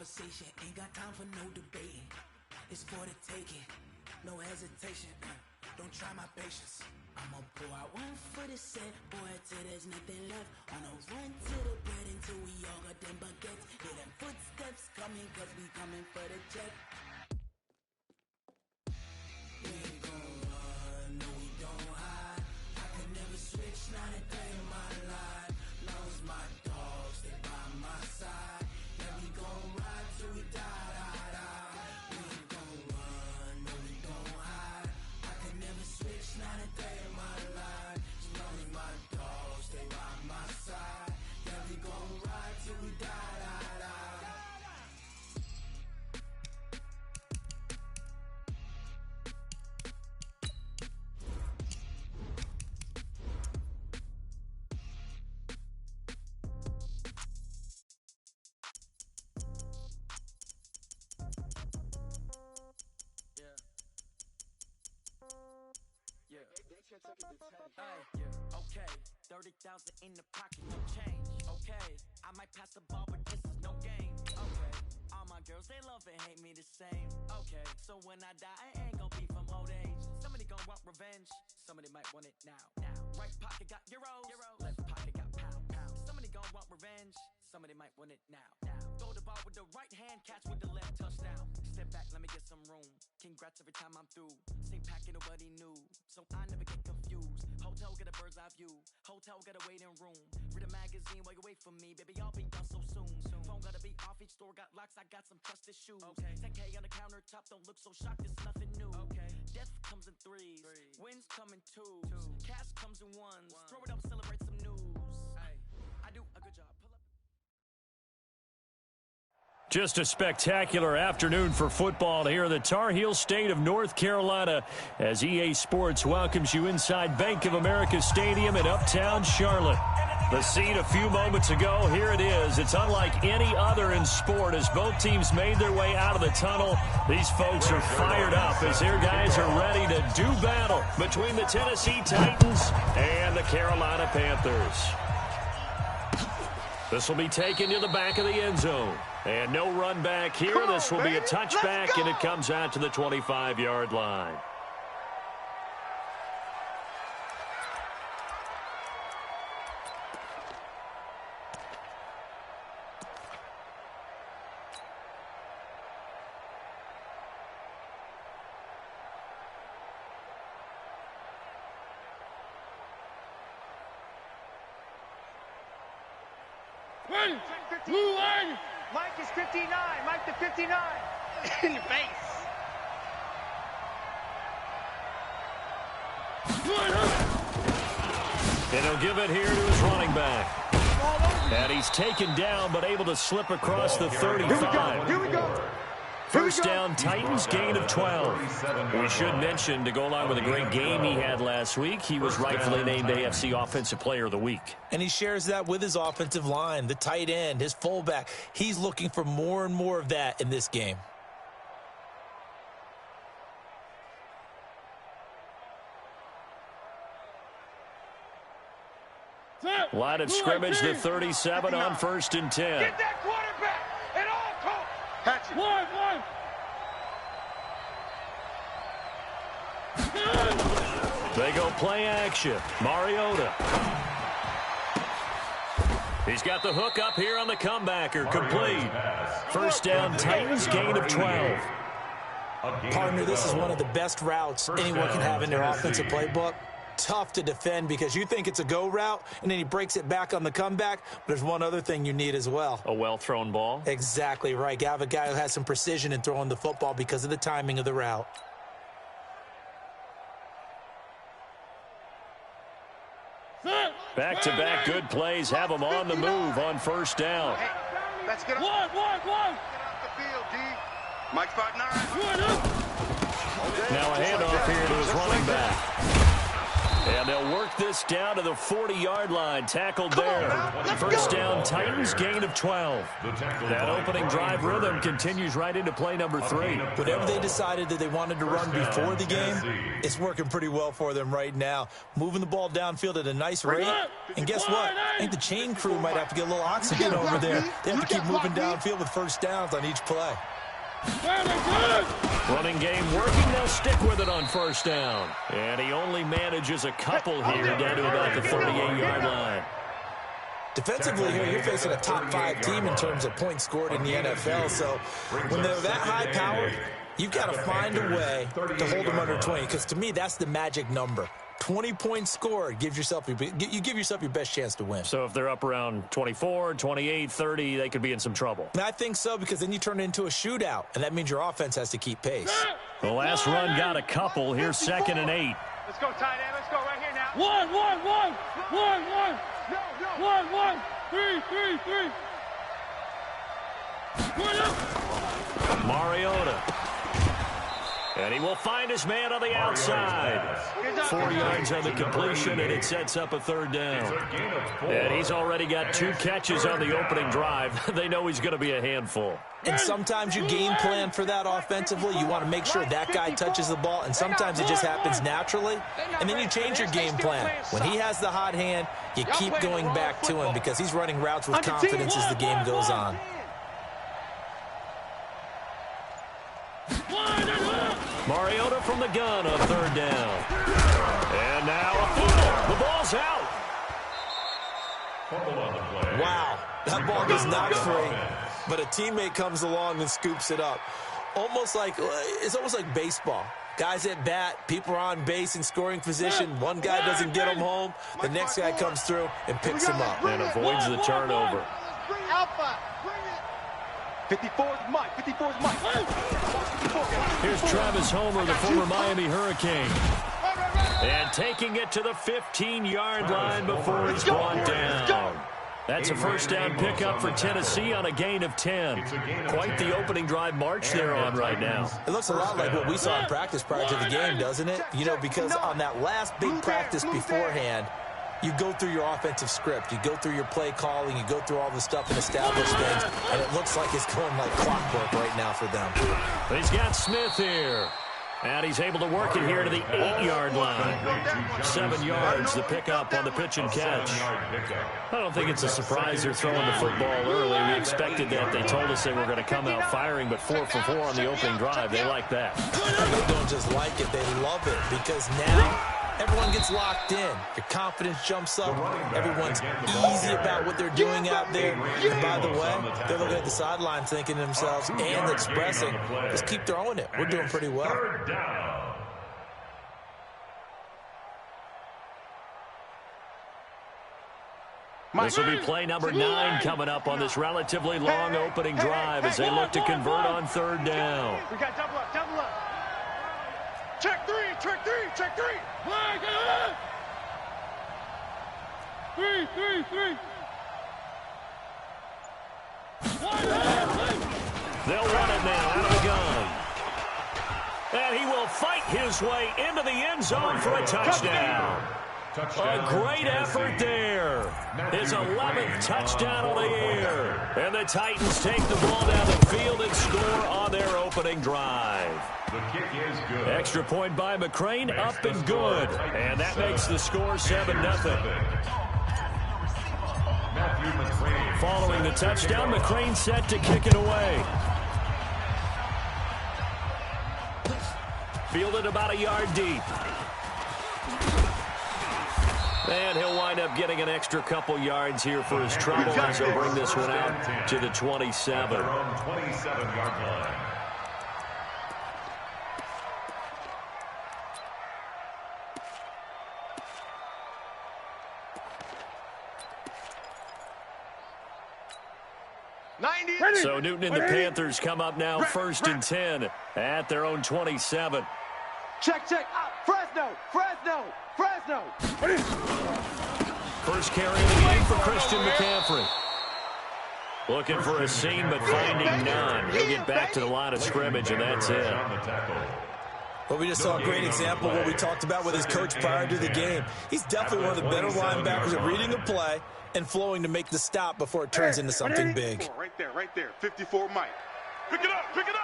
conversation. Ain't got time for no debating. It's for the taking. No hesitation. Don't try my patience. I'ma pour out one for the set, boy, till there's nothing left. On a run to the bread until we all got them baguettes. Hear them footsteps coming, cause we coming for the check. We ain't gon' run, no we don't hide. I could never switch, not a day in my life. Long as my dogs, they by my side. Yeah, we gon' ride till we die, die, die. We ain't gon' run, no we don't hide. I could never switch, not a day in my life. As long as my dogs, they by my side. Yeah, we gon' ride till we die, die, die. Okay, 30,000 in the pocket, no change. Okay, I might pass the ball, but this is no game. Okay, all my girls, they love and hate me the same. Okay, so when I die, I ain't gon' be from old age. Somebody gon' want revenge, somebody might want it now. Right pocket got euros, left pocket got pound. Somebody gon' want revenge, somebody might want it now. Throw the ball with the right hand, catch with the left, touchdown. Step back, let me get some room. Congrats every time I'm through. Same packet, nobody knew, so I never get confused. Hotel get a bird's eye view. Hotel got a waiting room. Read a magazine while you wait for me. Baby, I'll be done so soon. Phone gotta be off. Each store got locks. I got some trusted shoes. Okay. 10K on the countertop. Don't look so shocked. It's nothing new. Okay. Death comes in threes. Wins come in twos. Cash comes in ones. Throw it up, celebrate some news. Ay. I do a good job. Pull up. Just a spectacular afternoon for football here in the Tar Heel state of North Carolina as EA Sports welcomes you inside Bank of America Stadium in Uptown Charlotte. The scene a few moments ago, here it is. It's unlike any other in sport as both teams made their way out of the tunnel. These folks are fired up as their guys are ready to do battle between the Tennessee Titans and the Carolina Panthers. This will be taken to the back of the end zone. And no run back here. This will be a touchback, and it comes out to the 25-yard line. Blue line! Mike is 59. Mike to 59. In your face. And he'll give it here to his running back. And he's taken down, but able to slip across the 35. Here we go. First down, Titans, gain of 12. We should mention, to go along with a great game he had last week, he was rightfully named AFC Offensive Player of the Week. And he shares that with his offensive line, the tight end, his fullback. He's looking for more and more of that in this game. Line of scrimmage, the 37 on 1st and 10. Get that quarterback at all costs. Catch it. One. They go play action. Mariota. He's got the hook up here on the comebacker. Complete. First down, Titans, gain of 12. Partner, this is one of the best routes anyone can have in their offensive playbook. Tough to defend because you think it's a go route, and then he breaks it back on the comeback. But there's one other thing you need as well. A well-thrown ball. Exactly right. You have a guy who has some precision in throwing the football because of the timing of the route. Back-to-back good plays have him on the move on first down. Hey, let's get up. One. Get off the field, D. Mike 5'9". Now a handoff here to his running back. And they'll work this down to the 40-yard line. Tackled there. First down, Titans, gain of 12. That opening drive rhythm continues right into play number 3. Whatever they decided that they wanted to run before the game, it's working pretty well for them right now. Moving the ball downfield at a nice rate. And guess what? I think the chain crew might have to get a little oxygen over there. They have to keep moving downfield with first downs on each play. Running game working. They'll stick with it on first down. And he only manages a couple here down to about the 38-yard line. Defensively here, you're facing a top 5 team in terms of points scored in the NFL. So when they're that high-powered, you've got to find a way to hold them under 20. Because to me, that's the magic number. 20 points scored gives yourself you give yourself your best chance to win. So if they're up around 24, 28, 30, they could be in some trouble. And I think so, because then you turn it into a shootout, and that means your offense has to keep pace. The last run got a couple. Here's 2nd and 8. Let's go, tight end. Let's go right here now. One. Three. Mariota. And he will find his man on the outside. 4 yards on the completion, and it sets up a 3rd down. And he's already got 2 catches on the opening drive. They know he's going to be a handful. And sometimes you game plan for that offensively. You want to make sure that guy touches the ball, and sometimes it just happens naturally. And then you change your game plan. When he has the hot hand, you keep going back to him because he's running routes with confidence as the game goes on. Mariota from the gun on 3rd down. And now a fumble. The ball's out. Wow, that ball was knocked free, but a teammate comes along and scoops it up. It's almost like baseball. Guys at bat, people are on base in scoring position. One guy doesn't get him home. The next guy comes through and picks him up. And avoids the turnover. Alpha. 54 is Mike. 54 is Mike. Here's Travis Homer, the former Miami Hurricane. And taking it to the 15-yard line before it's brought down. That's a first down pickup for Tennessee on a gain of 10. Quite the opening drive march they're on right now. It looks a lot like what we saw in practice prior to the game, doesn't it? You know, because on that last big practice beforehand, you go through your offensive script. You go through your play calling. You go through all the stuff and establish things. And it looks like it's going like clockwork right now for them. He's got Smith here. And he's able to work it here to the 8-yard line. 7 yards, the pickup on the pitch and catch. I don't think it's a surprise they're throwing the football early. We expected that. They told us they were going to come out firing, but 4 for 4 on the opening drive. They like that. They don't just like it. They love it because now everyone gets locked in. Your confidence jumps up. Everyone's easy about what they're doing out there. And by the way, they're looking at the sideline thinking to themselves and expressing, just keep throwing it. We're doing pretty well. This will be play number 9 coming up on this relatively long opening drive as they look to convert on 3rd down. We got double up, double up. Check 3, check 3, check 3. Three. They'll run it now out of the gun. And he will fight his way into the end zone for a touchdown. A great effort there. His 11th touchdown on the year. And the Titans take the ball down the field and score on their opening drive. The kick is good. Extra point by McCrane, up and good. And that makes the score 7-0. Following the touchdown, McCrane set to kick it away. Fielded about a yard deep. And he'll wind up getting an extra couple yards here for his trouble as he'll bring this one out to the 27. Their own 27-yard line. So Newton and the Panthers come up now 1st and 10 at their own 27. Check. Fresno. First carry of the game for Christian McCaffrey. Looking for a seam, but finding none. He'll get back to the line of scrimmage, and that's it. Well, we just saw a great example of what we talked about with his coach prior to the game. He's definitely one of the better linebackers at reading a play and flowing to make the stop before it turns into something big. Right there. 54 Mike. Pick it up. Pick it up.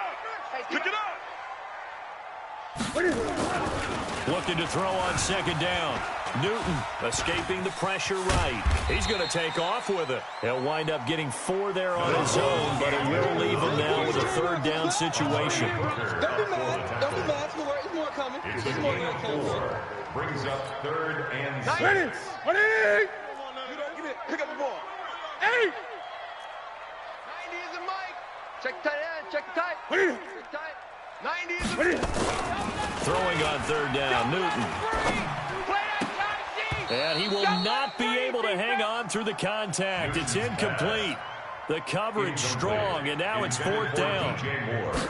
Looking to throw on second down. Newton escaping the pressure right. He's going to take off with it. He'll wind up getting 4 there on his own, but it will leave him now with a third down situation. Don't be mad. It's more coming. It's more coming. 4 brings up 3rd and 6. Ready? Pick up the ball. 8. 90 is a Mike. Check the tight end. Check the tight. 90 is a Throwing on third down, Newton. And he will not be able to hang on through the contact. It's incomplete. The coverage strong, and now it's 4th down.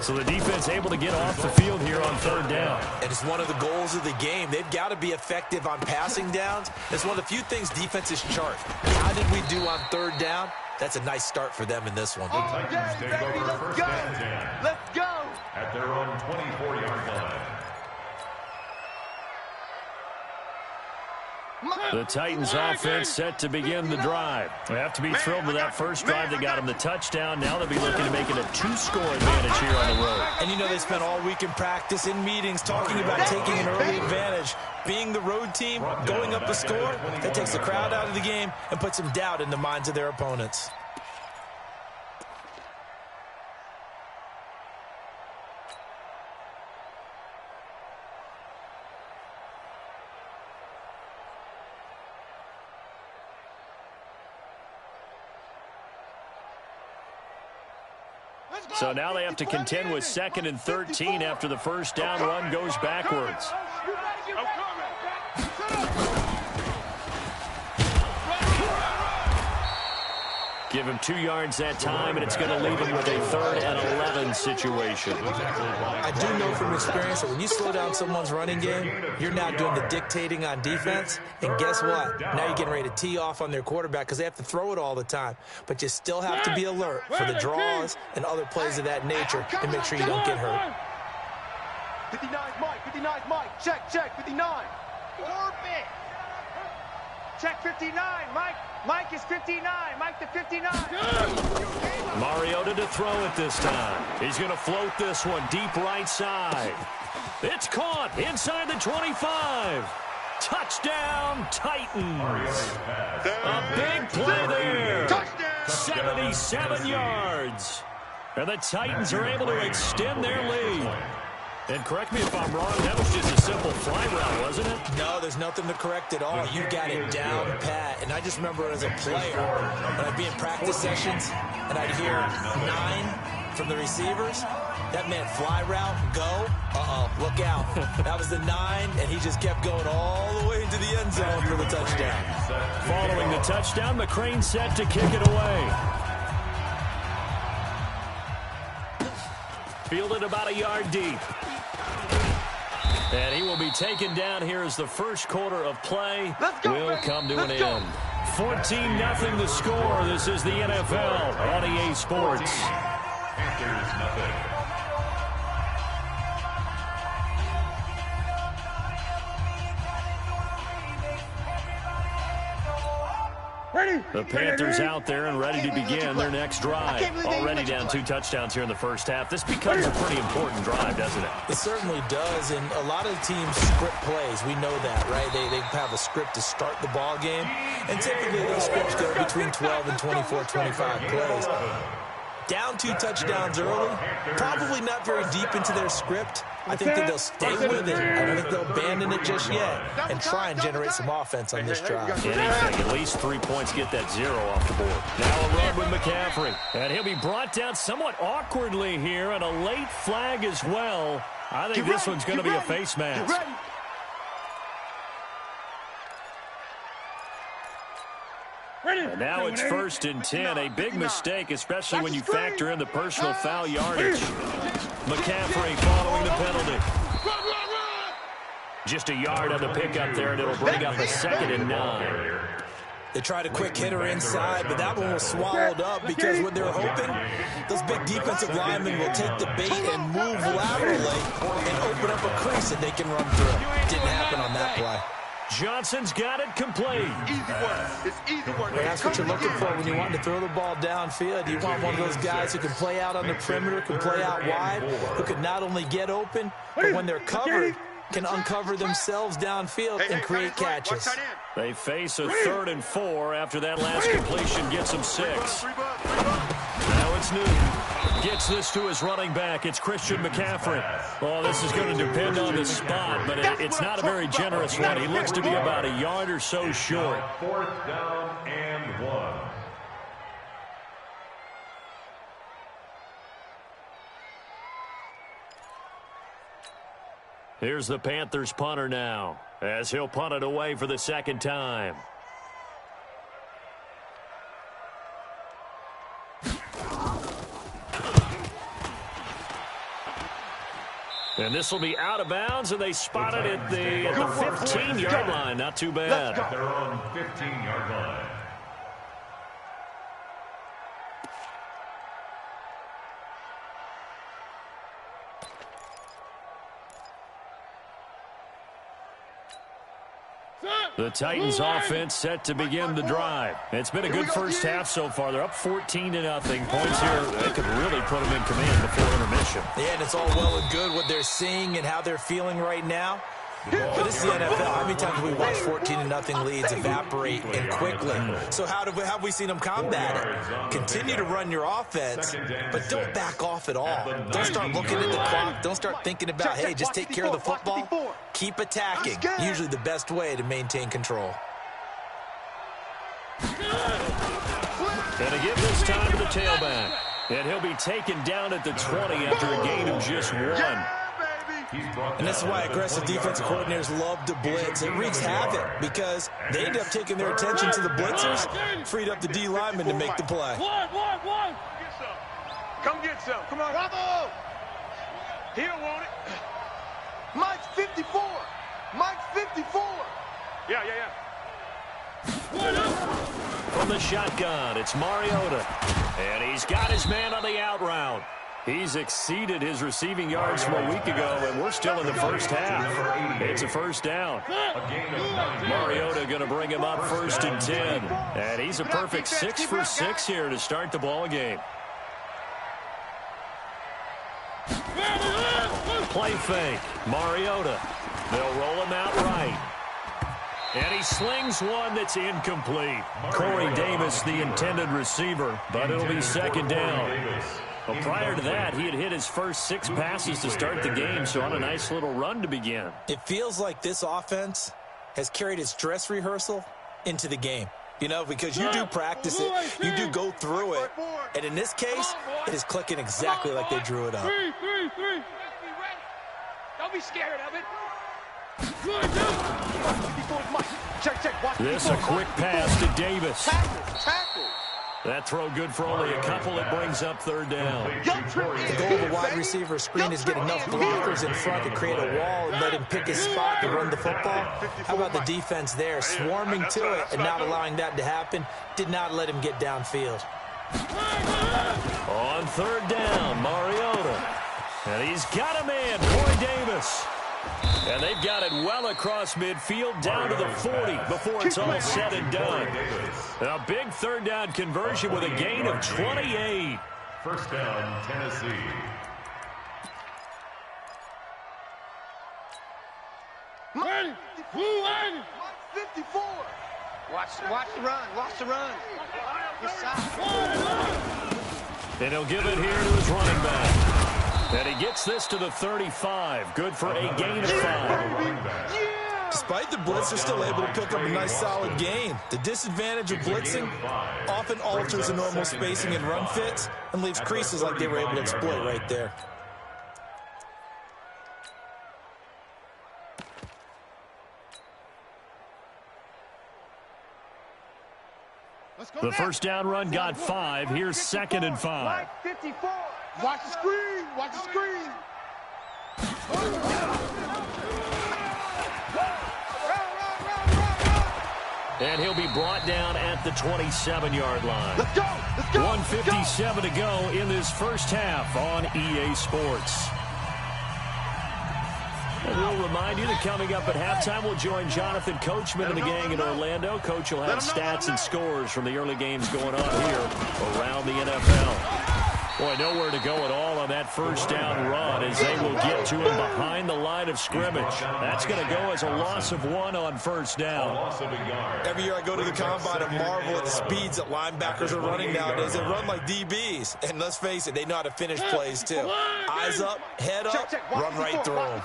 So the defense able to get off the field here on 3rd down. And it's one of the goals of the game. They've got to be effective on passing downs. It's one of the few things defenses chart. How did we do on 3rd down? That's a nice start for them in this one. The Titans take over first and 10. Let's go. At their own 24-yard line. The Titans offense set to begin the drive. They have to be thrilled with that first drive that got them the touchdown. Now they'll be looking to make it a 2-score advantage here on the road. And you know they spent all week in practice, in meetings, talking about taking an early advantage. Being the road team, going up a score, that takes the crowd out of the game and puts some doubt in the minds of their opponents. So now they have to contend with 2nd and 13 after the first down run goes backwards. Give him 2 yards that time, and it's going to leave him with a 3rd and 11 situation. I do know from experience that when you slow down someone's running game, you're now doing the dictating on defense. And guess what? Now you're getting ready to tee off on their quarterback because they have to throw it all the time. But you still have to be alert for the draws and other plays of that nature and make sure you don't get hurt. 59 Mike. Check, 59. Orbit. Check 59, Mike. Mike is 59. Mike to 59. Mariota to throw it this time. He's going to float this one deep right side. It's caught inside the 25. Touchdown, Titans. A big play there. 77 yards. And the Titans are able to extend their lead. And correct me if I'm wrong, that was just a simple fly route, wasn't it? No, there's nothing to correct at all. You got it down pat. And I just remember as a player, when I'd be in practice sessions and I'd hear 9 from the receivers, that meant fly route, go, look out. That was the 9, and he just kept going all the way into the end zone for the touchdown. Following the touchdown, McCrane set to kick it away. Fielded about a yard deep. And he will be taken down here as the first quarter of play will come to an end. 14-0 the score. This is the NFL on EA Sports. Panthers nothing. The Panthers out there and ready to begin their next drive. Already down 2 touchdowns here in the first half. This becomes a pretty important drive, doesn't it? It certainly does, and a lot of teams script plays. We know that, right? They have a script to start the ball game, and typically those scripts go between 12 and 24, 25 plays. Down 2 touchdowns early, probably not very deep into their script. I think that they'll stay with it. I don't think they'll abandon it just yet and try and generate some offense on this drive. Anything, at least 3 points, get that 0 off the board. Now a run with McCaffrey. And he'll be brought down somewhat awkwardly here, and a late flag as well. I think this one's going to be a face mask. And now it's 1st and 10. A big mistake, especially when you factor in the personal foul yardage. McCaffrey following the penalty. Just a yard on the pickup there, and it'll bring up a 2nd and 9. They tried a quick hitter inside, but that one was swallowed up because what they were hoping, those big defensive linemen will take the bait and move laterally and open up a crease that they can run through. Didn't happen on that play. Johnson's got it complete. Easy work. It's easy work. That's what you're looking for when you want to throw the ball downfield. You want one of those guys who can play out on the perimeter, can play out wide, who can not only get open, but when they're covered, can uncover themselves downfield and create catches. They face a 3rd and 4 after that last completion gets them 6. Now it's Newton. Gets this to his running back. It's Christian McCaffrey. Well, this is going to depend on the spot, but it's not a very generous one. He looks to be about a yard or so short. 4th down and 1. Here's the Panthers punter now, as he'll punt it away for the 2nd time. And this will be out of bounds, and they spot it at the 15-yard line. Not too bad. They're on 15-yard line. The Titans offense set to begin the drive. It's been a good first half so far. They're up 14-0. Points here, they could really put them in command before intermission. Yeah, and it's all well and good what they're seeing and how they're feeling right now. But this is the NFL. How many times have we watched 14-0 leads evaporate and quickly? So how have we seen them combat it? Continue to run your offense, but don't back off at all. Don't start looking at the clock. Don't start thinking about, hey, just take care of the football. Keep attacking. Usually the best way to maintain control. And to give this time to the tailback. And he'll be taken down at the 20 after a gain of just 1. And this is why aggressive defensive coordinators love to blitz. It wreaks havoc because they end up taking their attention to the blitzers, freed up the D lineman to make the play. One. Come get some. Come on. Bravo. He'll want it. Mike's 54. Mike's 54. Yeah. From the shotgun, it's Mariota. And he's got his man on the out route. He's exceeded his receiving yards from a week ago, and we're still in the first half. It's a 1st down. Mariota going to bring him up 1st and 10. And he's a perfect 6 for 6 here to start the ball game. Play fake. Mariota. They'll roll him out right. And he slings one that's incomplete. Corey Davis, the intended receiver, but it'll be 2nd down. Well, prior to that, he had hit his first 6 passes to start the game, so on a nice little run to begin. It feels like this offense has carried its dress rehearsal into the game. You know, because you do practice it, you do go through it, and in this case, it is clicking exactly like they drew it up. Three. Don't be scared of it. This a quick pass to Davis. Tackle. That throw good for only a couple. It brings up 3rd down. The goal of a wide receiver screen is get enough blockers in front to create a wall and let him pick his spot to run the football. How about the defense there, swarming to it and not allowing that to happen? Did not let him get downfield. On 3rd down, Mariota. And he's got a man, Corey Davis. And they've got it well across midfield down to the 40 before it's all said and done. A big 3rd down conversion with a gain of 28. 1st down, Tennessee. Ready. 54. Watch the run. And he'll give it here to his running back. And he gets this to the 35. Good for a gain of 5. Despite the blitz, they're still able to pick up a nice solid gain. The disadvantage of blitzing often alters the normal spacing and run fits and leaves creases like they were able to exploit right there. The 1st down run got 5. Here's 2nd and 5. 54. Watch the screen. And he'll be brought down at the 27-yard line. Let's go! Let's go! 1:57 to go in this first half on EA Sports. And we'll remind you that coming up at halftime, we'll join Jonathan Coachman and the gang in Orlando. Coach will have stats and scores from the early games going on here around the NFL. Boy, nowhere to go at all on that first down run as they will get to him behind the line of scrimmage. That's going to go as a loss of 1 on first down. Every year I go to the combine and marvel at the speeds that linebackers are running nowadays. They run like DBs. And let's face it, they know how to finish plays too. Eyes up, head up, run right through them.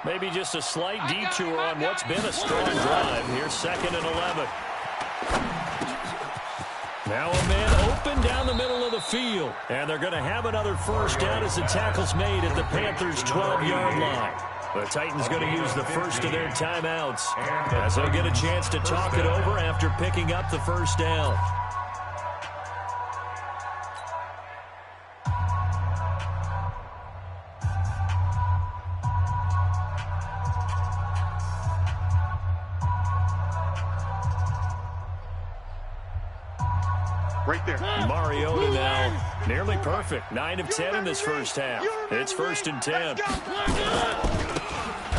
Maybe just a slight detour on what's been a strong drive. Here's 2nd and 11. Now a man open down the middle of the field. And they're going to have another first down as the tackle's made at the Panthers' 12-yard line. The Titans going to use the first of their timeouts as they'll get a chance to talk it over after picking up the first down. Right there. Mariota now nearly perfect. 9 of 10 in this first half. It's 1st and 10.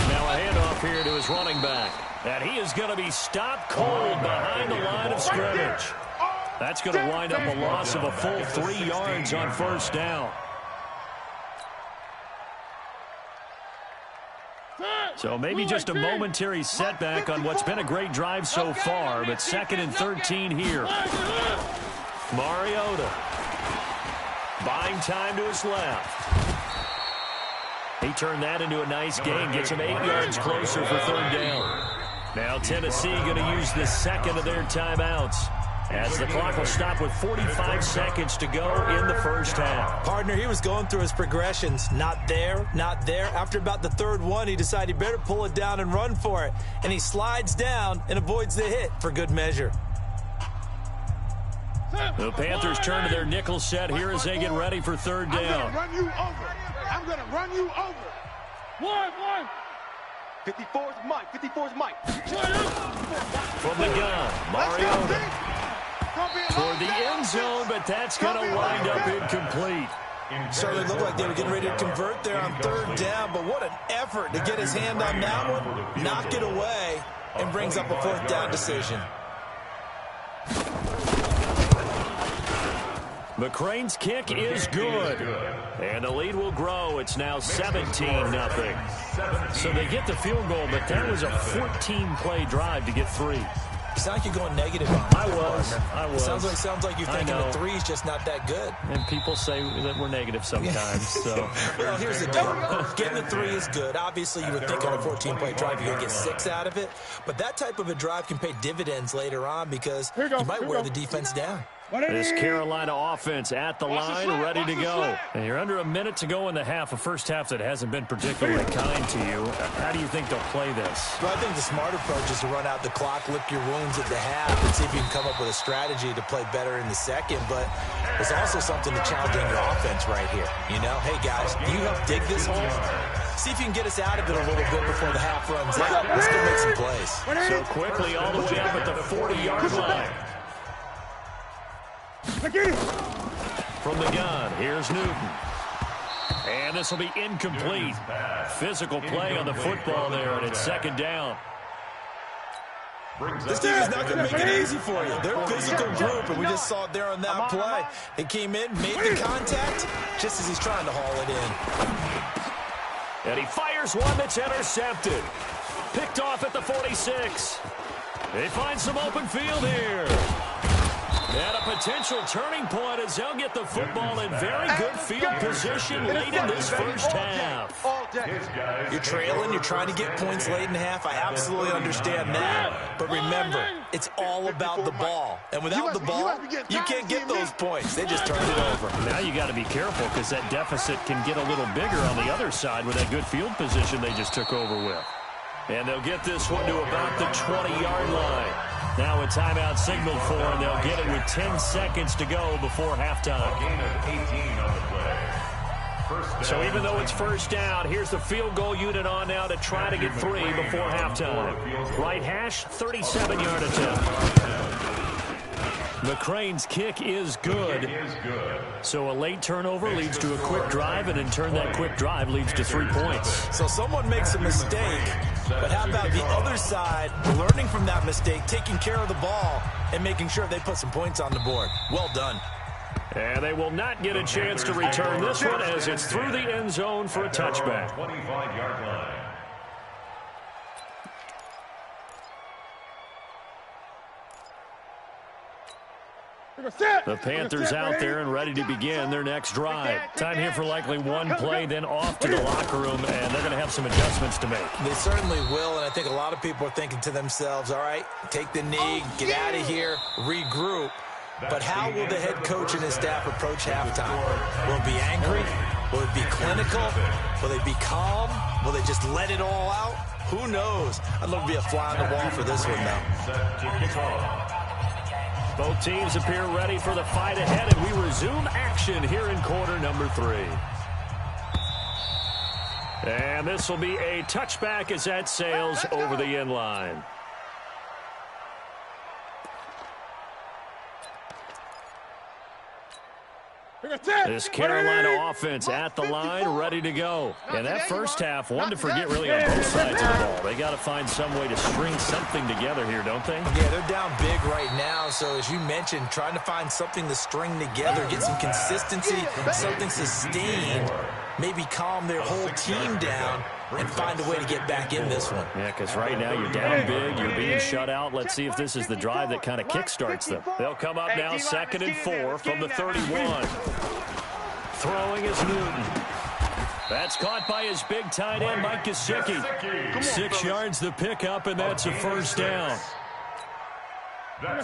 Now a handoff here to his running back. And he is going to be stopped cold behind the line of scrimmage. That's going to wind up a loss of a full 3 yards on first down. So maybe just a momentary setback on what's been a great drive so far, but 2nd and 13 here. Mariota buying time to his left. He turned that into a nice gain, gets him 8 yards closer for 3rd down. Now Tennessee going to use the 2nd of their timeouts as the clock will stop with 45 seconds to go in the first half. Partner, he was going through his progressions. Not there, not there. After about the 3rd one, he decided he better pull it down and run for it. And he slides down and avoids the hit for good measure. The Panthers turn to their nickel set here as they get ready for 3rd down. I'm going to run you over. 54's Mike. 54's Mike. From the gun, Mariota toward the end zone, but that's going to wind up incomplete. Certainly looked like they were getting ready to convert there on 3rd down, but what an effort to get his hand on that one, knock it away, and brings up a 4th down decision. McCrane's kick is good. And the lead will grow. It's now 17-0. So they get the field goal, but that was a 14-play drive to get 3. You sound like you're going negative on it. I was. Sounds like you're thinking the 3's just not that good. And people say that we're negative sometimes. So. Well, here's the deal. Getting the 3 is good. Obviously, you would think on a 14-play drive you're going to get 6 out of it. But that type of a drive can pay dividends later on because you might wear the defense down. This Carolina offense at the line, ready to go. And you're under a minute to go in the half, a first half that hasn't been particularly kind to you. How do you think they'll play this? Well, I think the smart approach is to run out the clock, lick your wounds at the half, and see if you can come up with a strategy to play better in the second. But there's also something to challenging your offense right here. You know, hey, guys, you help dig this hole. See if you can get us out of it a little bit before the half runs out. Let's go make some plays. So quickly all the way up at the 40-yard line. From the gun, here's Newton. And this will be incomplete. Physical play on the football there, and it's 2nd down. This team is not going to make it easy for you. They're a physical group, and we just saw it there on that play. They came in, made the contact, just as he's trying to haul it in. And he fires one that's intercepted. Picked off at the 46. They find some open field here. And a potential turning point as they'll get the football in very good field position late in this first half. You're trailing, you're trying to get points late in the half. I absolutely understand that. But remember, it's all about the ball. And without the ball, you can't get those points. They just turned it over. Now you got to be careful because that deficit can get a little bigger on the other side with that good field position they just took over with. And they'll get this one to about the 20-yard line. Now a timeout signaled for, and they'll get it with 10 seconds to go before halftime. A gain of 18 on the play. So even though it's first down, here's the field goal unit on now to try to get 3 before halftime. Right hash, 37-yard attempt. McCrane's kick is good. So a late turnover leads to a quick drive, and in turn that quick drive leads to 3 points. So someone makes a mistake, but how about the other side learning from that mistake, taking care of the ball, and making sure they put some points on the board? Well done. And they will not get a chance to return this one as it's through the end zone for a touchback. 25-yard line. The Panthers out there and ready to begin their next drive. Time here for likely one play, then off to the locker room, and they're going to have some adjustments to make. They certainly will, and I think a lot of people are thinking to themselves, all right, take the knee, get out of here, regroup. But how will the head coach and his staff approach halftime? Will it be angry? Will it be clinical? Will they be calm? Will they just let it all out? Who knows? I'd love to be a fly on the wall for this one, though. Both teams appear ready for the fight ahead, and we resume action here in quarter number 3. And this will be a touchback as that sails over the end line. This Carolina offense at the line, ready to go. And that first half, one to forget really on both sides of the ball. They got to find some way to string something together here, don't they? Yeah, they're down big right now. So as you mentioned, trying to find something to string together, get some consistency, something sustained, maybe calm their whole team down and find a way to get back in this one. Yeah, because right now you're down big, you're being shut out. Let's see if this is the drive that kind of kickstarts them. They'll come up now 2nd and 4 from the 31. Throwing is Newton. That's caught by his big tight end, Mike Gesicki. 6 yards the pickup, and that's a first down.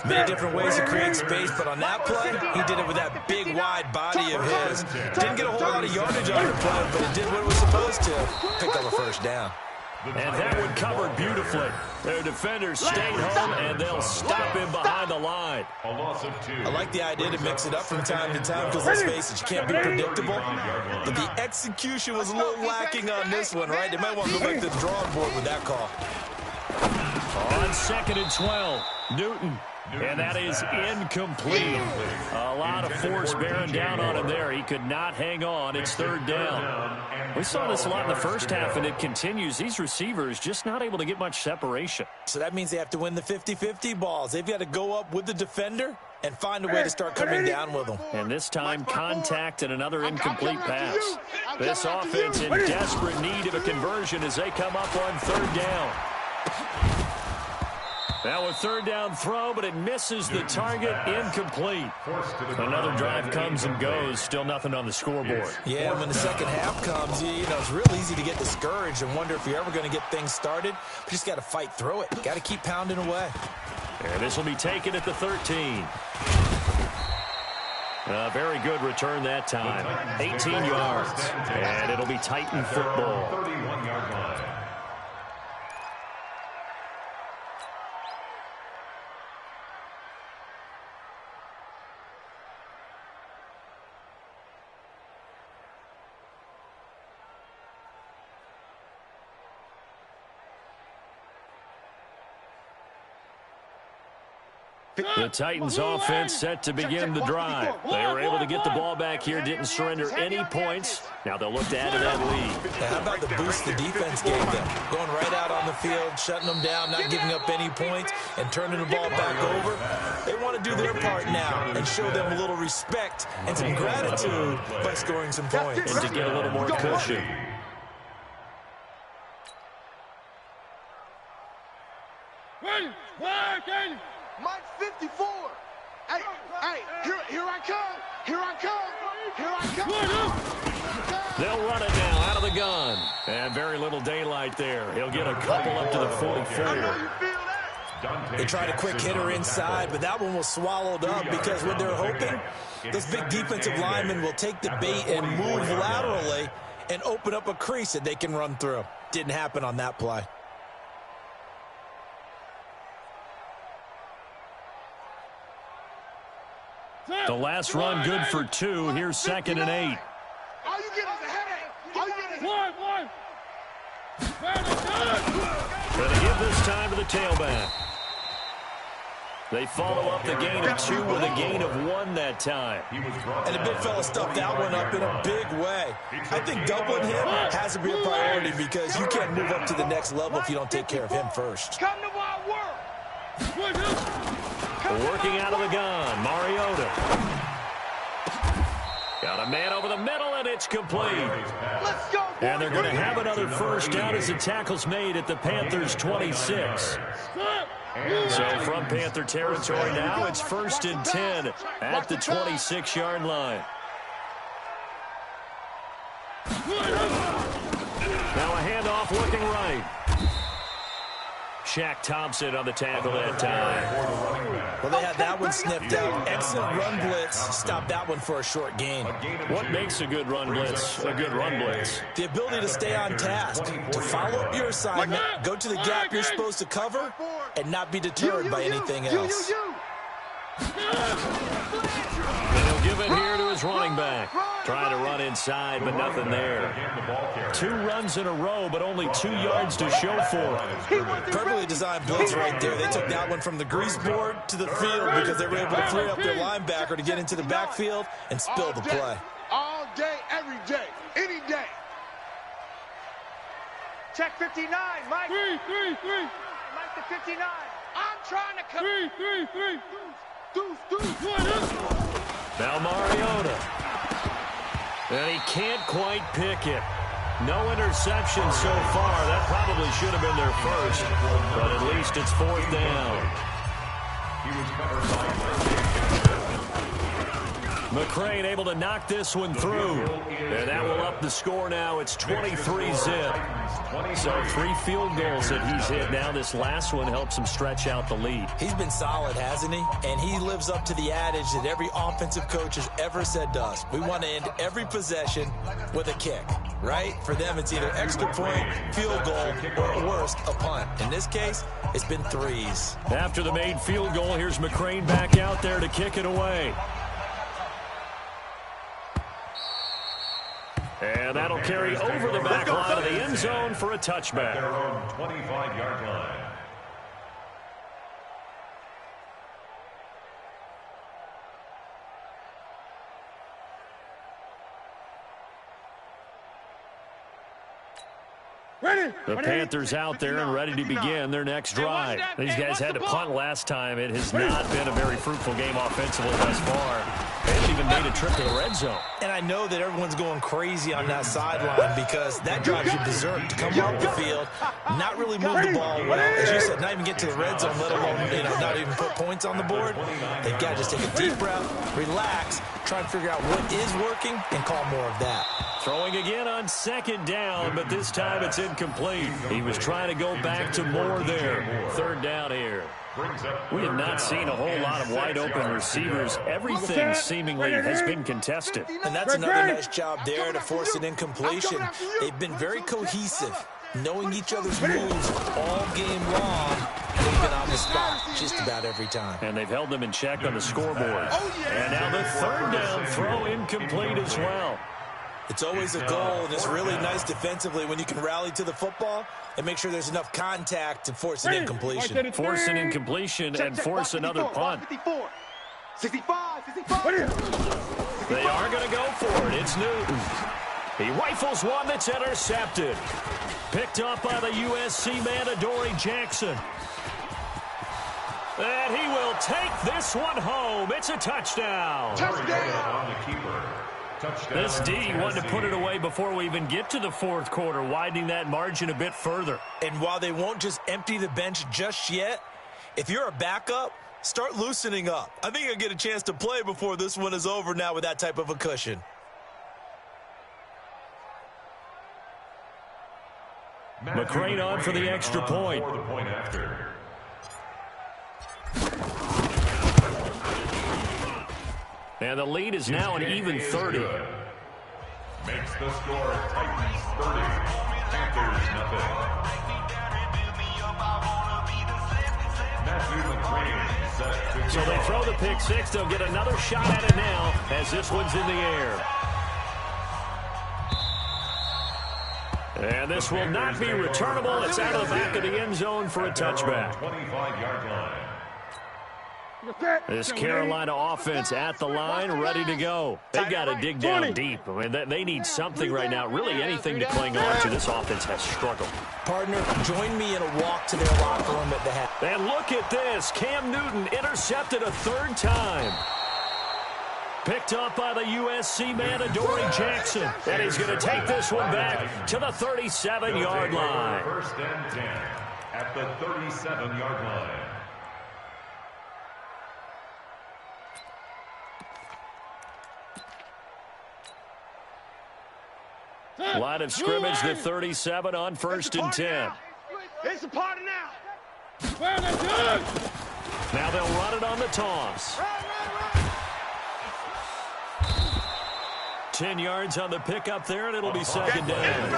Many different ways to create space, but on that play, he did it with that big, wide body of his. Didn't get a whole lot of yardage on the play, but it did what it was supposed to. Picked up a first down. And that one covered beautifully. Their defenders stayed home, and they'll stop him behind the line. I like the idea to mix it up from time to time because, let's face it, you can't be predictable. But the execution was a little lacking on this one, right? They might want to go back to the drawing board with that call. On 2nd and 12, Newton. And that is incomplete. A lot of force bearing down on him there. He could not hang on. It's 3rd down. We saw this a lot in the first half, and it continues. These receivers just not able to get much separation. So that means they have to win the 50-50 balls. They've got to go up with the defender and find a way to start coming down with them. And this time, contact and another incomplete pass. This offense in desperate need of a conversion as they come up on 3rd down. Now a 3rd down throw, but it misses the target, incomplete. Another drive comes and goes, still nothing on the scoreboard. Yeah, when the second half comes, you know, it's real easy to get discouraged and wonder if you're ever going to get things started. But you just got to fight through it. Got to keep pounding away. And this will be taken at the 13. A very good return that time. 18 yards. And it'll be Titan football. 31-yard line. The Titans offense set to begin the drive. They were able to get the ball back here, didn't surrender any points. Now they'll look to add to that lead. Now, how about the boost the defense gave them? Going right out on the field, shutting them down, not giving up any points, and turning the ball back over. They want to do their part now and show them a little respect and some gratitude by scoring some points. And to get a little more cushion. Mike 54. Hey, here I come. Here I come. Here I come. They'll run it now out of the gun. And very little daylight there. He'll get a couple up to the 44. They tried a quick hitter inside, but that one was swallowed up because what they're hoping, those big defensive linemen will take the bait and move laterally and open up a crease that they can run through. Didn't happen on that play. The last run good for 2. Here's 2nd and 8. All you get is a Going to give this time to the tailback. They follow up the gain of 2 with a gain of 1 that time. And the big fella stuffed that one up in a big way. I think doubling him has to be a priority because you can't move up to the next level if you don't take care of him first. Come to my world. Working out of the gun, Mariota. Got a man over the middle, and it's complete. Let's go. And they're going to have another first down as the tackle's made at the Panthers' 26. So from Panther territory now, it's 1st and 10 at the 26-yard line. Now a handoff looking right. Shaq Thompson on the tackle that time. Well, they had that one sniffed out. Excellent run blitz. Stopped that one for a short gain. What makes a good run blitz a good run blitz? The ability to stay on task, to follow up your assignment, go to the gap you're supposed to cover, and not be deterred by anything else. And he'll give it here to his running back. Trying to run inside, but nothing there. 2 runs in a row, but only 2 yards to show for it. Perfectly designed blitz right there. They took that one from the grease board to the field because they were able to free up their linebacker to get into the backfield and spill the play. All day, every day, any day. Check 59, Mike. 3. Mike the 59. I'm trying to come. 3. Deuce. Now Mariota. And he can't quite pick it. No interception so far. That probably should have been their first. But at least it's 4th down. He was covered by McCrane able to knock this one through. And that will up the score now. It's 23-zip. So 3 field goals that he's hit now. This last one helps him stretch out the lead. He's been solid, hasn't he? And he lives up to the adage that every offensive coach has ever said to us. We want to end every possession with a kick, right? For them, it's either extra point, field goal, or at worst, a punt. In this case, it's been 3s. After the made field goal, here's McCrane back out there to kick it away. And that'll carry over the back line of the end zone for a touchback. their own 25-yard line. The Panthers out there and ready to begin their next drive. These guys had to punt last time. It has not been a very fruitful game offensively thus far. They haven't even made a trip to the red zone. And I know that everyone's going crazy on that sideline because that drives you berserk to come off the field, not really move the ball well. As you said, not even get to the red zone, let alone not even put points on the board. They've got to just take a deep breath, relax, try and figure out what is working, and call more of that. Throwing again on 2nd down, but this time it's incomplete. He was trying to go back to more there. 3rd down here. We have not seen a whole lot of wide-open receivers. Everything seemingly has been contested. And that's another nice job there to force an incompletion. They've been very cohesive, knowing each other's moves all game long. They've been on the spot just about every time. And they've held them in check on the scoreboard. And now the 3rd down throw incomplete as well. It's always a goal, and it's really nice defensively when you can rally to the football and make sure there's enough contact to force an incompletion. Force an incompletion and force another punt. 65. They are going to go for it. It's Newton. He rifles one that's intercepted. Picked up by the USC man, Adoree Jackson. And he will take this one home. It's a touchdown. On the keeper. This D wanted to put it away before we even get to the 4th quarter, widening that margin a bit further. And while they won't just empty the bench just yet, if you're a backup, start loosening up. I think you'll get a chance to play before this one is over now with that type of a cushion. McCrane on for the extra point. For the point after. And the lead is now an even 30. Makes the score Titans 30, Panthers nothing. Matthew McCrane set to So they throw the pick 6. They'll get another shot at it now as this one's in the air. And this will not be returnable. It's out of the back of the end zone for a touchback. 25-yard line. This Carolina offense at the line, ready to go. They've got to dig down deep. I mean, they need something right now, really anything to cling on to. This offense has struggled. Partner, join me in a walk to their locker room at the half. And look at this. Cam Newton intercepted a third time. Picked up by the USC man, Adoree Jackson. And he's going to take this one back to the 37-yard line. First and 10 at the 37-yard line. Line of scrimmage, the 37 on first and 10. It's a party now. Now they'll run it on the toss. 10 yards on the pickup there, and it'll be second down.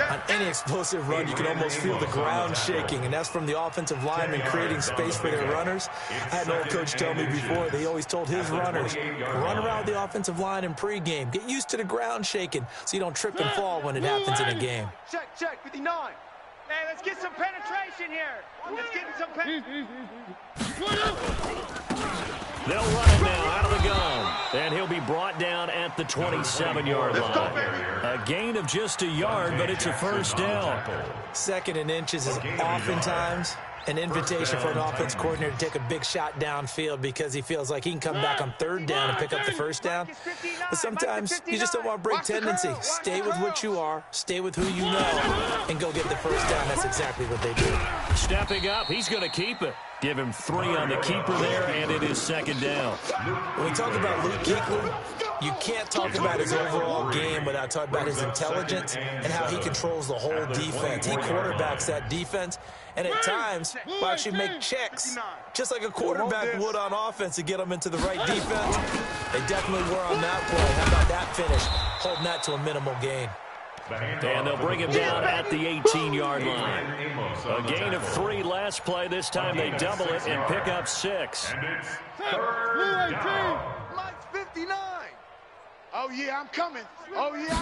On any explosive run, you can almost feel the ground shaking, and that's from the offensive linemen creating space for their runners. I had an old coach tell me before, they always told his runners, run around the offensive line in pregame. Get used to the ground shaking so you don't trip and fall when it happens in a game. Check, 59. Hey, let's get some penetration here. Let's get some penetration. They'll run it now out of the gun. And he'll be brought down at the 27-yard line. A gain of just a yard, but it's a first down. Second and inches is oftentimes an invitation for an offense coordinator to take a big shot downfield because he feels like he can come back on third down and pick up the first down. But sometimes you just don't want to break tendency. Stay with what you are, stay with who you know, and go get the first down. That's exactly what they do. Stepping up, he's going to keep it. Give him 3 on the keeper there, and it is second down. When we talk about Luke Kuechly, you can't talk about his overall game without talking about his intelligence and how he controls the whole defense. He quarterbacks that defense, and at times will actually make checks, just like a quarterback would on offense to get them into the right defense. They definitely were on that play. How about that finish? Holding that to a minimal gain. And they'll bring him down at the 18-yard line. A gain of 3 last play. This time they double it and pick up 6. And it's third down. Mike's 59. Oh, yeah, I'm coming. Oh, yeah,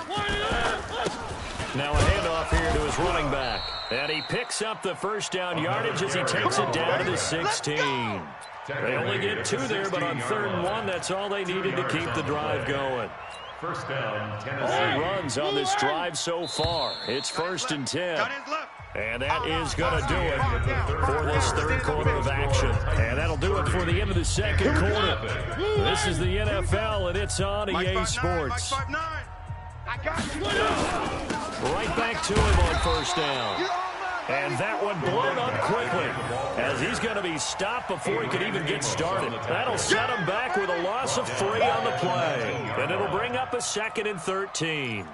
Now a handoff here to his running back. And he picks up the first down yardage as he takes it down to the 16. They only get 2 there, but on 3rd and 1, that's all they needed to keep the drive going. First down, Tennessee. All runs on this drive so far. It's 1st and 10. And that is going to do it for this third quarter of action. And that'll do it for the end of the second quarter. This is the NFL, and it's on EA Sports. Right back to him on first down. And that one blown up quickly as he's going to be stopped before he could even get started. That'll set him back with a loss of 3 on the play. And it'll bring up a 2nd and 13.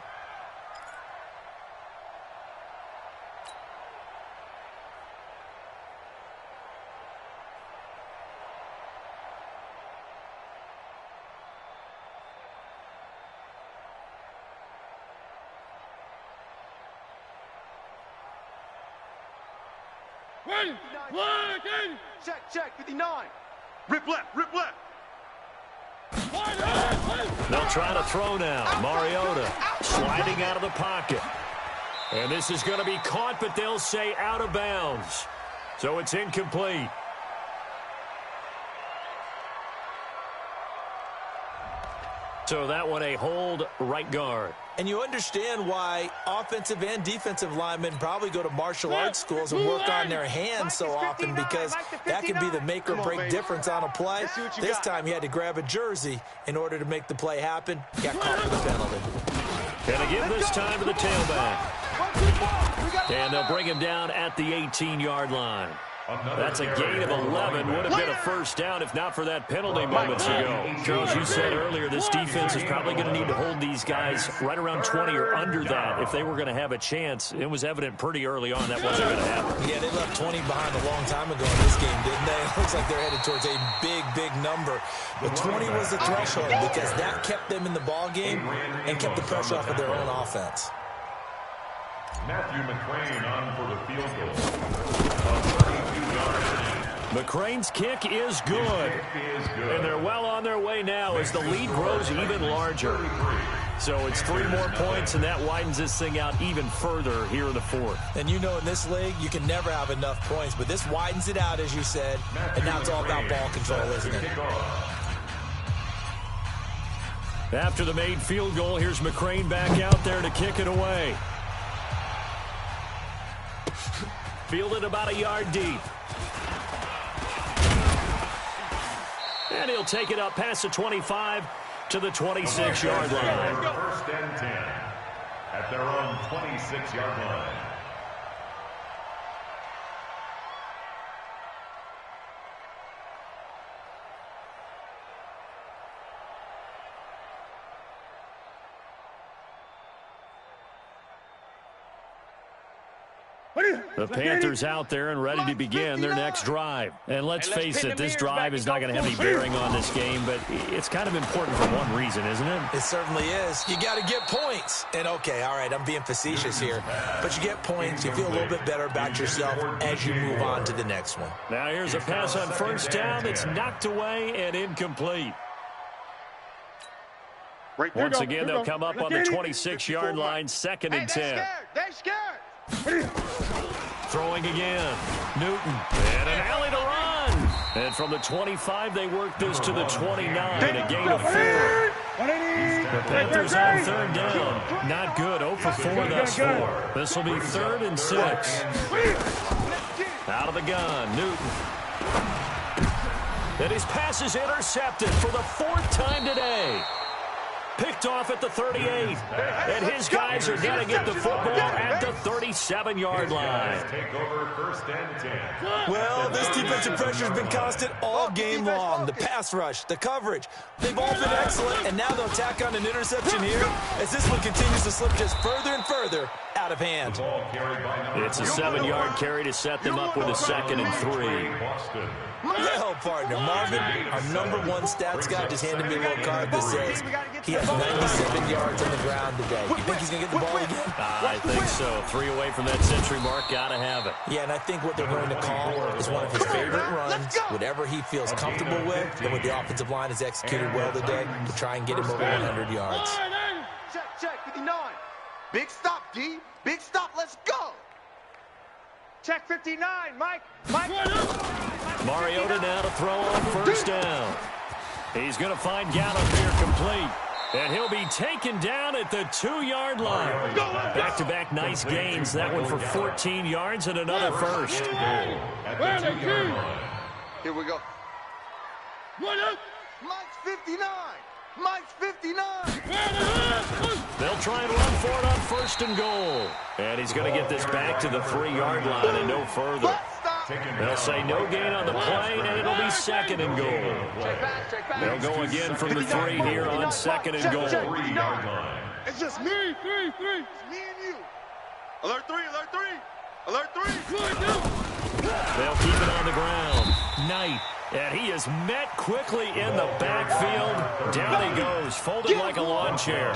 Check, 59. Rip left. They'll try to throw now. Mariota sliding out of the pocket. And this is going to be caught, but they'll say out of bounds. So it's incomplete. So that one a hold right guard. And you understand why offensive and defensive linemen probably go to martial arts schools and work on their hands so often, because that can be the make or break difference on a play. This time he had to grab a jersey in order to make the play happen. Got caught for the penalty. Going to give this time to the tailback. And they'll bring him down at the 18-yard line. That's a gain of 11. Would have been a first down if not for that penalty moments ago. Charles, you said earlier this defense is probably going to need to hold these guys right around 20 or under that if they were going to have a chance. It was evident pretty early on that wasn't going to happen. Yeah, they left 20 behind a long time ago in this game, didn't they? It looks like they're headed towards a big number. But 20 was the threshold because that kept them in the ball game and kept the pressure off of their own offense. Matthew McCrane on for the field goal. McCrane's kick is good. And they're well on their way now as the lead grows even larger. So it's 3 more points, and that widens this thing out even further here in the 4th. And you know in this league, you can never have enough points, but this widens it out, as you said, and now it's all about ball control, isn't it? After the made field goal, here's McCrane back out there to kick it away. Fielded about a yard deep. And he'll take it up past the 25 to the 26-yard line. First and 10 at their own 26-yard line. The Panthers out there and ready to begin their next drive. And let's face it, this drive is not going to have any bearing on this game, but it's kind of important for one reason, isn't it? It certainly is. You got to get points. And, okay, all right, I'm being facetious here. But you get points, you feel a little bit better about yourself as you move on to the next one. Now here's a pass on first down that's knocked away and incomplete. Once again, they'll come up on the 26-yard line, 2nd and 10. They're scared. Throwing again. Newton. And an alley to run. And from the 25, they work this to the 29. A gain of 4. The Panthers on 3rd down. Not good. 0 for 4 thus far. This will be 3rd and 6. Out of the gun. Newton. And his pass is intercepted for the 4th time today. Picked off at the 38. And his guys are going to get the football at the 37-yard line. Take over 1st and 10. Well, this defensive pressure has been constant all game long. The pass rush, the coverage, they've all been excellent, and now they'll tack on an interception here as this one continues to slip just further and further out of hand. It's a 7-yard carry to set them up with a 2nd and 3. Well, partner, Marvin, our #1 stats guy just handed me a little card that says he has 97 yards on the ground today. You think he's going to get the ball again? I think so. 3 away from that century mark. Got to have it. Yeah, and I think what they're going to call is one of his favorite runs, whatever he feels comfortable with, and what the offensive line has executed well today to try and get him over 100 yards. Check, 59. Big stop, D. Big stop. Let's go. Check 59, Mike. Mariota now to throw on first down. He's going to find Gallup here complete. And he'll be taken down at the 2-yard line. Back-to-back nice gains. That one for 14 yards and another first. At the 2-yard line. Here we go. Mike's 59. Mike's 59. They'll try and run for it on 1st and goal. And he's going to get this back to the 3-yard line and no further. They'll say no gain on the play, and it'll be 2nd and goal. They'll go again from the 3 here on 2nd and goal. 3-yard line. It's just me. It's me and you. Alert 3. Alert 3. They'll keep it on the ground. Knight. And he is met quickly in the backfield. Down he goes, folded like a lawn chair.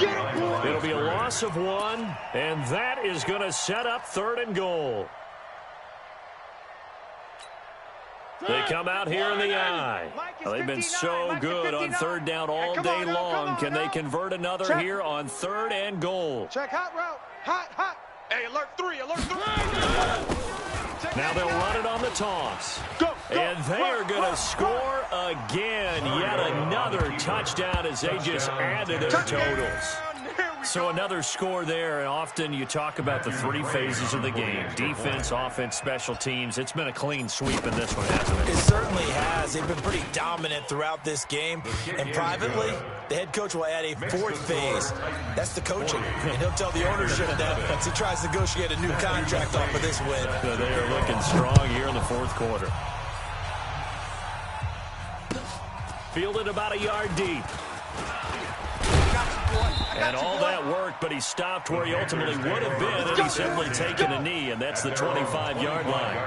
It'll be a loss of 1, and that is going to set up 3rd and goal. They come out here in the eye. They've been so good on 3rd down all day long. Can they convert another here on 3rd and goal? Check hot route. Hot. Hey, alert 3. Now they'll run it on the toss. And they are going to score again. Yet another touchdown as they just added their totals. So another score there, and often you talk about the 3 phases of the game. Defense, offense, special teams. It's been a clean sweep in this one, hasn't it? It certainly has. They've been pretty dominant throughout this game. And privately, the head coach will add a 4th phase. That's the coaching. And he'll tell the ownership that as he tries to negotiate a new contract off of this win. So they are looking strong here in the 4th quarter. Fielded about a yard deep. And all that worked, but he stopped where he ultimately would have been, and he's simply taken a knee, and that's the 25-yard line.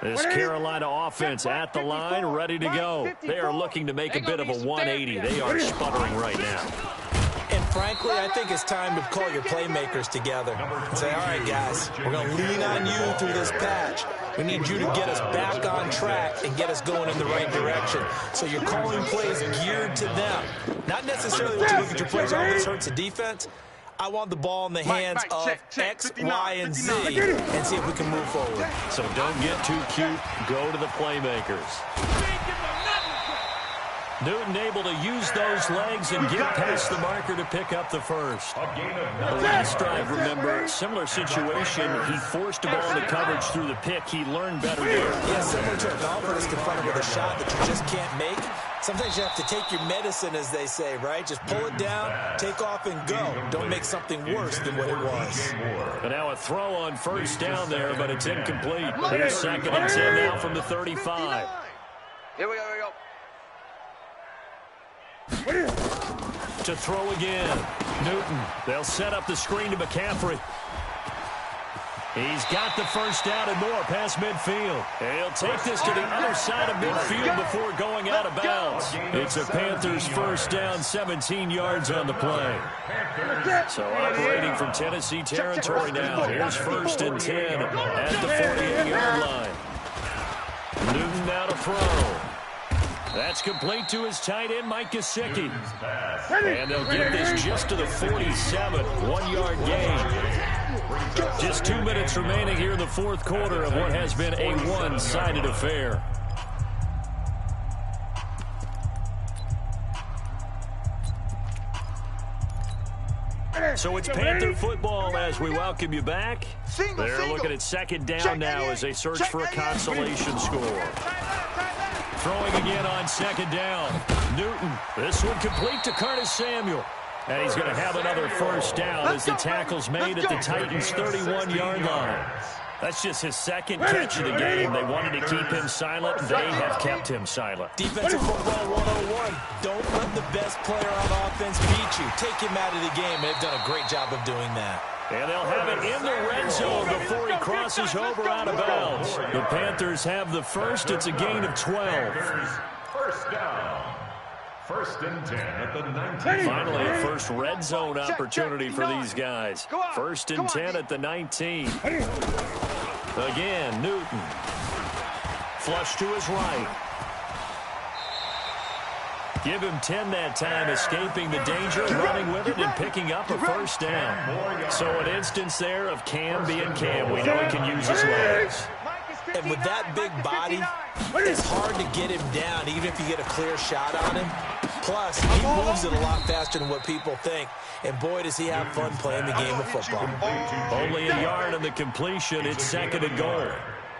This Carolina offense at the line, ready to go. They are looking to make a bit of a 180. They are sputtering right now. And frankly, I think it's time to call your playmakers together and say, all right, guys, we're going to lean on you through this patch. We need you to get us back on track and get us going in the right direction. So you're calling plays geared to them. Not necessarily when you look at your plays, oh, this hurts the defense. I want the ball in the hands of X, Y, and Z and see if we can move forward. So don't get too cute. Go to the playmakers. Newton able to use those legs and get past the marker to pick up the first. The last drive, remember, similar situation. He forced a ball into coverage through the pick. He learned better there. Yeah, similar to a golfer that's confronted with a shot that you just can't make. Sometimes you have to take your medicine, as they say, right? Just pull it down, take off, and go. Don't make something worse than what it was. And now a throw on first down there, but it's incomplete. Here's 2nd and 10 now from the 35. Here we go, here we go. To throw again. Newton. They'll set up the screen to McCaffrey. He's got the first down and more past midfield. He'll take this to the other side of midfield before going out of bounds. It's a Panthers first down, 17 yards on the play. So operating from Tennessee territory now. Here's 1st and 10 at the 48-yard line. Newton now to throw. That's complete to his tight end, Mike Gesicki. And they'll get this just to the 47, 1-yard gain. Just 2 minutes remaining here in the 4th quarter of what has been a one-sided affair. So it's Panther football as we welcome you back. They're looking at 2nd down now as they search for a consolation score. Throwing again on 2nd down. Newton, this one complete to Curtis Samuel. And he's going to have another first down as the tackle's made at the Titans' 31-yard line. That's just his 2nd catch of the game. They wanted to keep him silent. They have kept him silent. Defensive football 101. Don't let the best player on offense beat you. Take him out of the game. They've done a great job of doing that. And they'll have it in the red zone before he crosses over out of bounds. The Panthers have the first. It's a gain of 12. First down. 1st and 10 at the 19. Finally, a first red zone opportunity for these guys. 1st and 10 at the 19. Again, Newton. Flush to his right. Give him 10 that time, escaping the danger, running with it, and picking up a first down. So an instance there of Cam being Cam. We know he can use his legs. And with that big body, it's hard to get him down, even if you get a clear shot on him. Plus, he moves it a lot faster than what people think. And boy, does he have fun playing the game of football. Only a yard on the completion. It's 2nd and goal.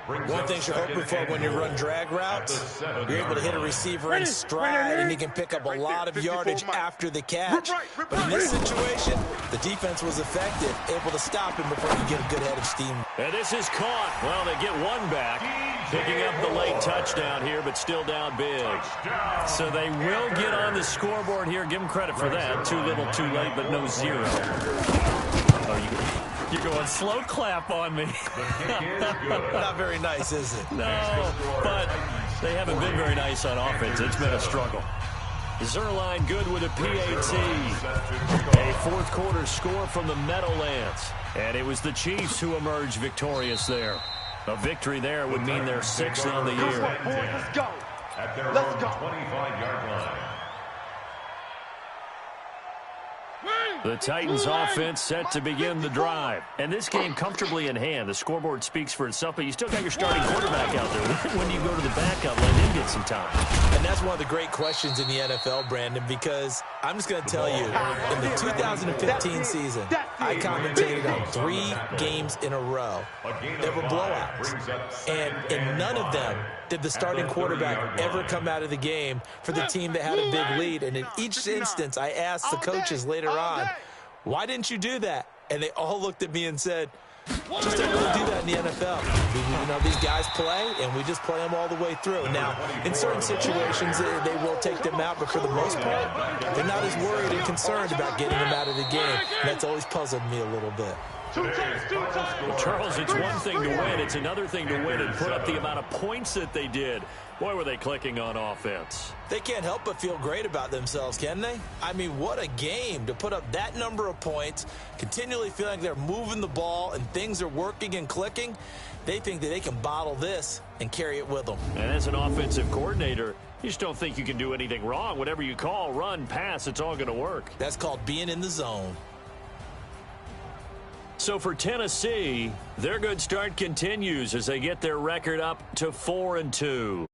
One thing you're hoping for when you run drag routes, you're able to hit a receiver in stride, and he can pick up a lot of yardage after the catch. But in this situation, the defense was effective, able to stop him before he get a good head of steam. And this is caught. Well, they get one back, picking up the late touchdown here, but still down big. So they will get on the scoreboard here. Give them credit for that. Too little, too late, but no zero. You're going slow clap on me. Not very nice, is it? No, but they haven't been very nice on offense. It's been a struggle. Zerline good with a PAT. A 4th quarter score from the Meadowlands. And it was the Chiefs who emerged victorious there. A victory there would mean they're 6th on the year. Let's go. At their own 25-yard line. The Titans offense set to begin the drive. And this game comfortably in hand. The scoreboard speaks for itself, but you still got your starting quarterback out there. When do you go to the backup? Let him get some time. And that's one of the great questions in the NFL, Brandon, because I'm just going to tell you, in the 2015 season, I commentated on 3 games in a row. There were blowouts. And in none of them did the starting quarterback ever come out of the game for the team that had a big lead. And in each instance, I asked the coaches later on, why didn't you do that? And they all looked at me and said, just don't really do that in the NFL. You know, these guys play, and we just play them all the way through. Now, in certain situations, they will take them out, but for the most part, they're not as worried and concerned about getting them out of the game. And that's always puzzled me a little bit. Well, Charles, it's one thing to win. It's another thing to win and put up the amount of points that they did. Boy, were they clicking on offense. They can't help but feel great about themselves, can they? I mean, what a game to put up that number of points, continually feeling like they're moving the ball and things are working and clicking. They think that they can bottle this and carry it with them. And as an offensive coordinator, you just don't think you can do anything wrong. Whatever you call, run, pass, it's all going to work. That's called being in the zone. So for Tennessee, their good start continues as they get their record up to 4-2.